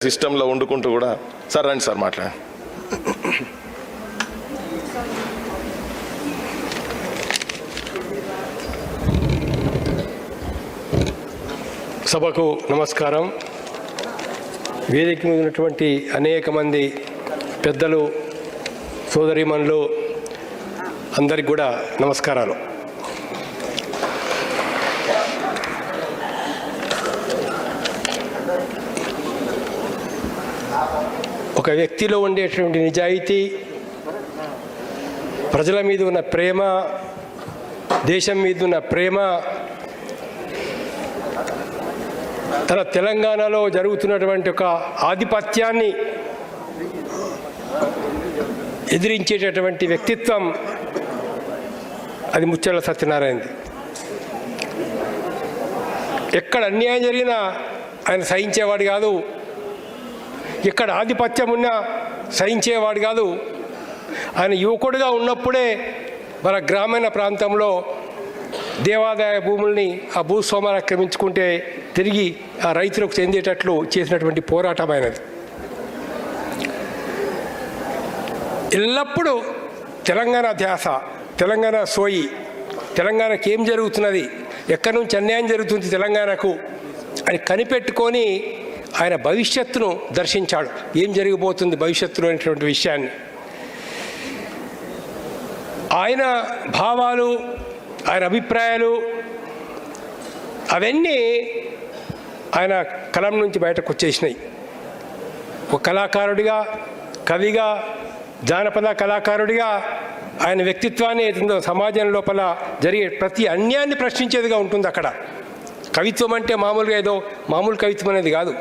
సిస్టంలో వండుకుంటూ కూడా సార్ రండి సార్ మాట్లాడండి. సభకు నమస్కారం. వేదిక మీద ఉన్నటువంటి అనేక మంది పెద్దలు, సోదరీమణులు అందరికి కూడా నమస్కారాలు. ఒక వ్యక్తిలో ఉండేటువంటి నిజాయితీ, ప్రజల మీద ఉన్న ప్రేమ, దేశం మీద ఉన్న ప్రేమ, తన తెలంగాణలో జరుగుతున్నటువంటి ఒక ఆధిపత్యాన్ని ఎదిరించేటటువంటి వ్యక్తిత్వం అది ముచ్చెర్ల సత్యనారాయణది. ఎక్కడ అన్యాయం జరిగినా ఆయన సహించేవాడు కాదు, ఎక్కడ ఆధిపత్యం ఉన్నా సహించేవాడు కాదు. ఆయన యువకుడిగా ఉన్నప్పుడే మన గ్రామీణ ప్రాంతంలో దేవాదాయ భూముల్ని ఆ భూస్వాములు ఆక్రమించుకుంటే తిరిగి ఆ రైతులకు చెందేటట్లు చేసినటువంటి పోరాటమైనది. ఎల్లప్పుడూ తెలంగాణ ధ్యాస, తెలంగాణ సోయి, తెలంగాణకు ఏం జరుగుతున్నది, ఎక్కడి నుంచి అన్యాయం జరుగుతుంది తెలంగాణకు అని కనిపెట్టుకొని ఆయన భవిష్యత్తును దర్శించాడు. ఏం జరిగిపోతుంది భవిష్యత్తులో అనేటువంటి విషయాన్ని ఆయన భావాలు, ఆయన అభిప్రాయాలు అవన్నీ ఆయన కలం నుంచి బయటకు వచ్చేసినాయి. ఒక కళాకారుడిగా, కవిగా, జానపద కళాకారుడిగా ఆయన వ్యక్తిత్వాన్ని ఏదో సమాజం లోపల జరిగే ప్రతి అన్యాయాన్ని ప్రశ్నించేదిగా ఉంటుంది. అక్కడ కవిత్వం అంటే మామూలుగా ఏదో మామూలు కవిత్వం అనేది కాదు.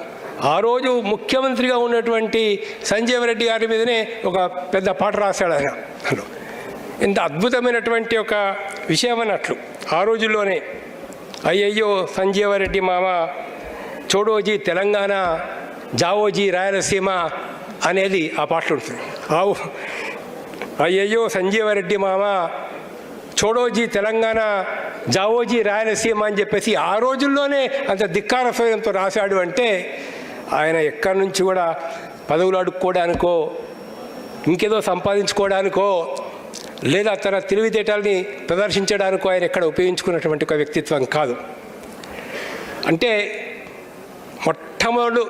ఆ రోజు ముఖ్యమంత్రిగా ఉన్నటువంటి సంజీవ రెడ్డి గారి మీదనే ఒక పెద్ద పాట రాశాడు ఆయన. ఎంత అద్భుతమైనటువంటి ఒక విషయం అన్నట్లు. ఆ రోజుల్లోనే అయ్యయ్యో సంజీవరెడ్డి మామ, చోడోజీ తెలంగాణ, జావోజీ రాయలసీమ అనేది ఆ పాటలు ఉంటుంది. అయ్యయ్యో సంజీవరెడ్డి మామ, చోడోజీ తెలంగాణ, జావోజీ రాయలసీమ అని చెప్పేసి ఆ రోజుల్లోనే అంత ధిక్కార స్వయంతో రాశాడు. అంటే ఆయన ఎక్కడి నుంచి కూడా పదవులు అడుక్కోవడానికో, ఇంకేదో సంపాదించుకోవడానికో, లేదా తన తెలివితేటల్ని ప్రదర్శించడానికో ఆయన ఎక్కడ ఉపయోగించుకున్నటువంటి ఒక వ్యక్తిత్వం కాదు. అంటే మొట్టమొదటి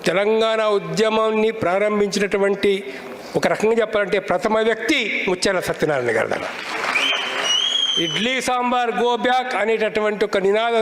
తెలంగాణ ఉద్యమాన్ని ప్రారంభించినటువంటి, ఒక రకంగా చెప్పాలంటే ప్రథమ వ్యక్తి ముచ్చెర్ల సత్యనారాయణ గారు. ఇడ్లీ సాంబార్ గో బ్యాక్ అనేటటువంటి ఒక నినాదం